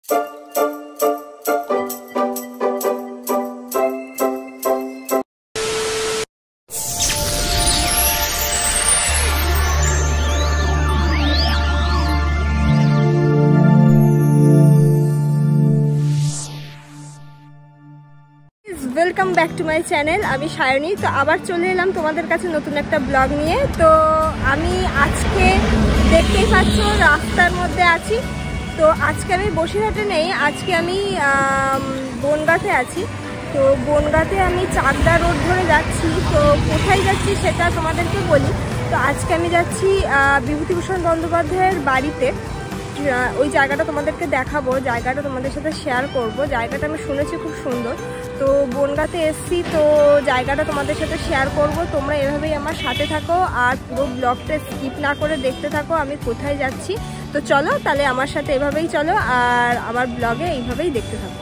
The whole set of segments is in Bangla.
Welcome back to my channel आमी सायनी। तो आबार चले एलाम तोमादेर काछे नतून एकटा ब्लग निये। तो आमी आजके देखतेई पाচ্ছো रास्तार मध्य आछि। तो आजके आमी बसिरहाटे नेই, आजके आमी बनगाते आछि। तो बनगाते आमी चाकदा रोड धरे जाচ্ছি। तो कोथाय जाচ্ছি সেটা তোমাদেরকে বলি। তো আজকে আমি যাচ্ছি বিভূতিভূষণ বন্দ্যোপাধ্যায়ের বাড়িতে। ওই জায়গাটা তোমাদেরকে দেখাবো, জায়গাটা তোমাদের সাথে শেয়ার করব। জায়গাটা আমি শুনেছি খুব সুন্দর। তো বনগাঁতে এসছি, তো জায়গাটা তোমাদের সাথে শেয়ার করব। তোমরা এভাবেই আমার সাথে থাকো আর পুরো ব্লগটা স্কিপ না করে দেখতে থাকো আমি কোথায় যাচ্ছি। তো চলো তাহলে আমার সাথে এভাবেই চলো আর আমার ব্লগে এইভাবেই দেখতে থাকো।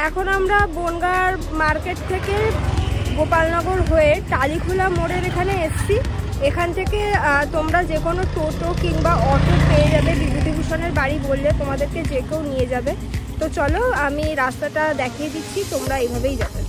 এখন আমরা বনগাঁর মার্কেট থেকে গোপালনগর হয়ে টালিখোলা মোড়ের এখানে এসছি। এখান থেকে তোমরা যে কোনো টোটো কিংবা অটো পেয়ে যাবে। বিভূতিভূষণের বাড়ি বললে তোমাদেরকে যে কেউ নিয়ে যাবে। তো চলো আমি রাস্তাটা দেখিয়ে দিচ্ছি, তোমরা এইভাবেই যাবে।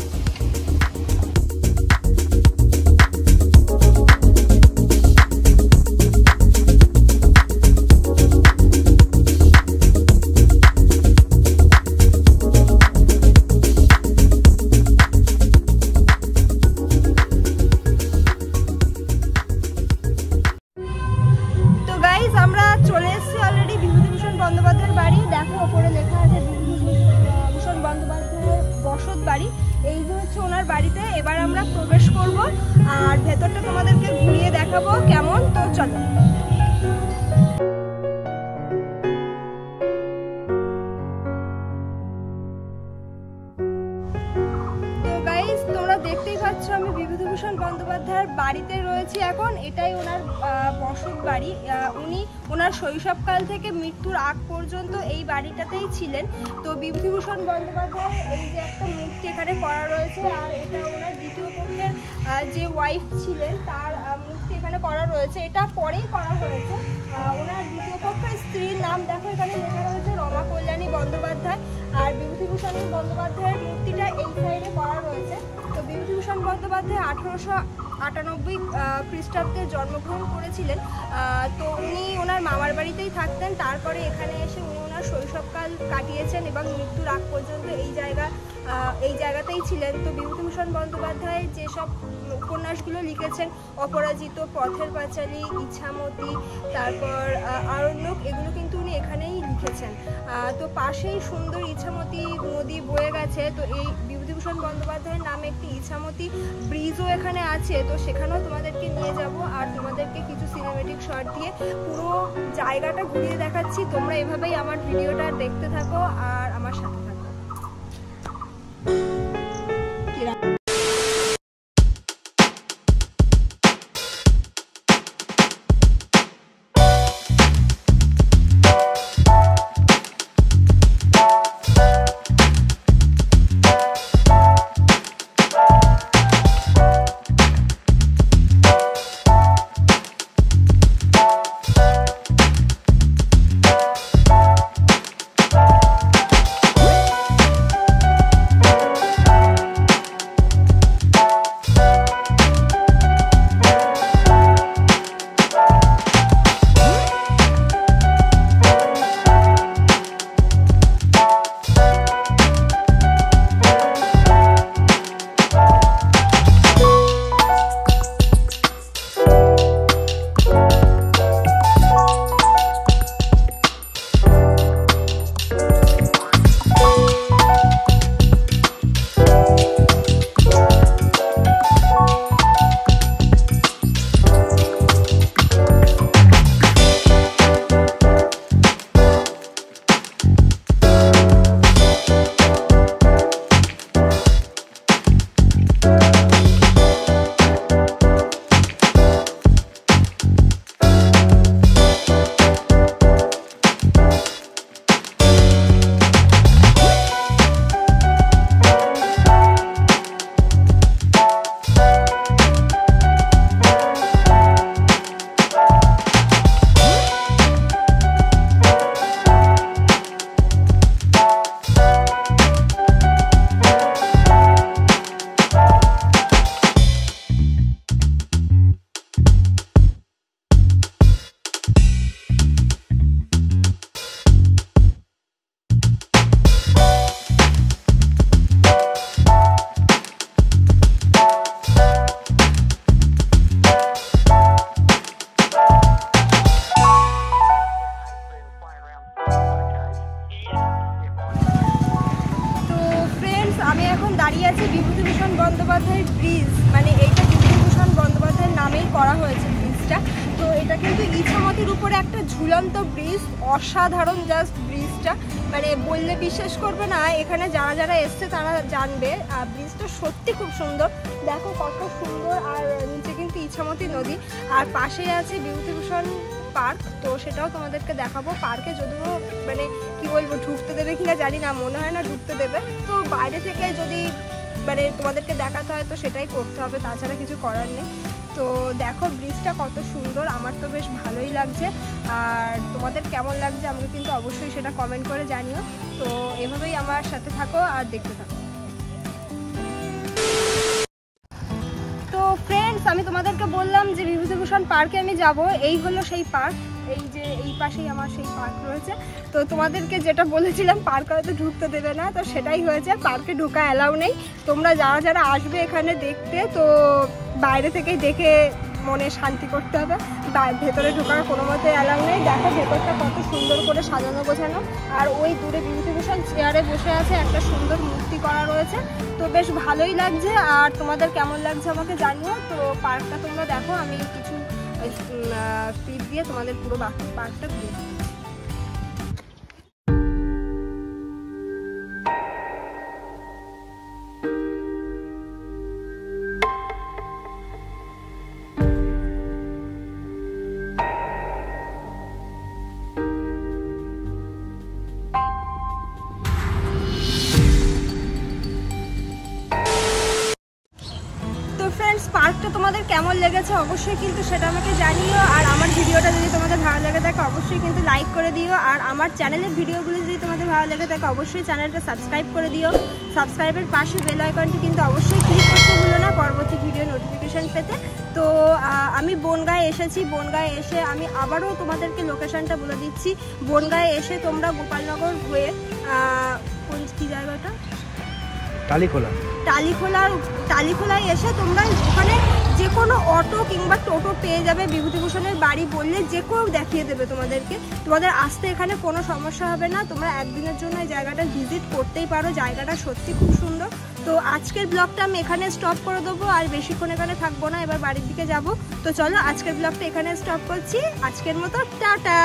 আমরা চলে এসেছি অলরেডি বিভূতিভূষণ বন্দ্যোপাধ্যায়ের বাড়ি। দেখো ওপরে লেখা আছে বিভূতিভূষণ বন্দ্যোপাধ্যায়ের বসত বাড়ি। এই হচ্ছে ওনার বাড়িতে। এবার আমরা প্রবেশ করব আর ভেতরটা তোমাদেরকে ঘুরিয়ে দেখাবো কেমন। তো চলো। তোমরা দেখতেই পাচ্ছ আমি বিভূতিভূষণ বন্দ্যোপাধ্যায়ের বাড়িতে রয়েছি এখন। এটাই ওনার বসত বাড়ি। উনি ওনার শৈশবকাল থেকে মৃত্যুর আগ পর্যন্ত এই বাড়িটাতেই ছিলেন। তো বিভূতিভূষণ বন্দ্যোপাধ্যায় এই যে একটা মূর্তি এখানে করা রয়েছে, আর এটা ওনার দ্বিতীয় পক্ষের যে ওয়াইফ ছিলেন তার মূর্তি এখানে করা রয়েছে। এটা পরেই করা হয়েছে। ওনার দ্বিতীয় পক্ষের স্ত্রীর নাম দেখো এখানে লেখা রয়েছে রমা কল্যাণী বন্দ্যোপাধ্যায়। আর বিভূতিভূষণ বন্দ্যোপাধ্যায়ের মূর্তিটা এই সাইডে করা রয়েছে। তো বিভূতিভূষণ বন্দ্যোপাধ্যায় 1898 খ্রিস্টাব্দে জন্মগ্রহণ করেছিলেন। তো উনি ওনার মামার বাড়িতেই থাকতেন। তারপরে এখানে এসে উনি ওনার শৈশবকাল কাটিয়েছেন এবং মৃত্যুর আগ পর্যন্ত এই জায়গাতেই ছিলেন। তো বিভূতিভূষণ বন্দ্যোপাধ্যায় যেসব উপন্যাসগুলো লিখেছেন, অপরাজিত, পথের পাঁচালী, ইছামতি, তারপর আরণ্যক, এগুলো কিন্তু উনি এখানেই লিখেছেন। তো পাশেই সুন্দর ইছামতি নদী বয়ে গেছে। তো এই বিভূতিভূষণ বন্দ্যোপাধ্যায়ের নামে একটি ইছামতি ব্রিজও এখানে আছে। তো সেখানেও তোমাদেরকে নিয়ে যাব আর তোমাদেরকে কিছু সিনেমেটিক শট দিয়ে পুরো জায়গাটা ঘুরিয়ে দেখাচ্ছি। তোমরা এভাবেই আমার ভিডিওটা দেখতে থাকো আর আমার সাথে থাকো। এটা কিন্তু ইছামতির উপরে একটা ঝুলন্ত ব্রিজ, অসাধারণ জাস্ট ব্রিজটা, মানে বললে বিশ্বাস করবে না, এখানে যারা যারা এসছে তারা জানবে। ব্রিজটা সত্যি খুব সুন্দর, দেখো কত সুন্দর। আর নিচে কিন্তু ইছামতি নদী, আর পাশেই আছে বিভূতিভূষণ পার্ক, তো সেটাও তোমাদেরকে দেখাবো। পার্কে যদিও মানে কি বলবো, ঢুকতে দেবে কিনা জানি না, মনে হয় না ঢুকতে দেবে, তো বাইরে থেকে যদি মানে তোমাদেরকে দেখাতে হয় তো সেটাই করতে হবে, তাছাড়া কিছু করার নেই। তো দেখো ব্রিজটা কত সুন্দর, আমার তো বেশ ভালোই লাগছে। আর তোমাদের কেমন লাগছে আমাকে কিন্তু অবশ্যই সেটা কমেন্ট করে জানিও। তো এভাবেই আমার সাথে থাকো আর দেখতে থাকো। তো ফ্রেন্ডস, আমি তোমাদেরকে বললাম যে বিভূতিভূষণ পার্কে আমি যাব, এই হলো সেই পার্ক, এই যে এই পাশেই আমার সেই পার্ক রয়েছে। তো তোমাদেরকে যেটা বলেছিলাম পার্কে হয়তো ঢুকতে দেবে না, তো সেটাই হয়েছে, পার্কে ঢোকা অ্যালাউ নেই। তোমরা যারা যারা আসবে এখানে দেখতে, তো বাইরে থেকেই দেখে মনে শান্তি করতে হবে, ভেতরে ঢোকার কোনো মতে অ্যালাউ নেই। দেখো ভেতরটা কত সুন্দর করে সাজানো গোছানো, আর ওই দূরে বিভূতিভূষণ চেয়ারে বসে আছে, একটা সুন্দর মূর্তি করা রয়েছে, তো বেশ ভালোই লাগছে। আর তোমাদের কেমন লাগছে আমাকে জানিও। তো পার্কটা তোমরা দেখো, আমি কিছু ক্লিপ দিয়ে তোমাদের পুরো পার্কটা ঘুরে দিচ্ছি। পার্কটা তোমাদের কেমন লেগেছে অবশ্যই কিন্তু সেটা আমাকে জানিও। আর আমার ভিডিওটা যদি তোমাদের ভালো লেগে থাকে অবশ্যই কিন্তু লাইক করে দিও। আর আমার চ্যানেলের ভিডিওগুলো যদি তোমাদের ভালো লেগে থাকে অবশ্যই চ্যানেলটা সাবস্ক্রাইব করে দিও। সাবস্ক্রাইবের পাশে বেল আইকনটি কিন্তু অবশ্যই ক্লিক করতে ভুলো না পরবর্তী ভিডিও নোটিফিকেশান পেতে। তো আমি বনগাঁয়ে এসেছি, বনগাঁয়ে এসে আমি আবারও তোমাদেরকে লোকেশানটা বলে দিচ্ছি। বনগাঁয়ে এসে তোমরা গোপালনগর হয়ে কোন কী জায়গাটা টালিখোলায় এসে তোমরা ওখানে যে কোনো অটো কিংবা টোটো পেয়ে যাবে। বিভূতিভূষণের বাড়ি বললে যে কেউ দেখিয়ে দেবে তোমাদেরকে, তোমাদের আসতে এখানে কোনো সমস্যা হবে না। তোমরা একদিনের জন্য এই জায়গাটা ভিজিট করতেই পারো, জায়গাটা সত্যি খুব সুন্দর। তো আজকের ব্লগটা আমি এখানে স্টপ করে দেবো, আর বেশিক্ষণ এখানে থাকবো না, এবার বাড়ির দিকে যাব। তো চলো আজকের ব্লগটা এখানে স্টপ করছি, আজকের মতো টাটা।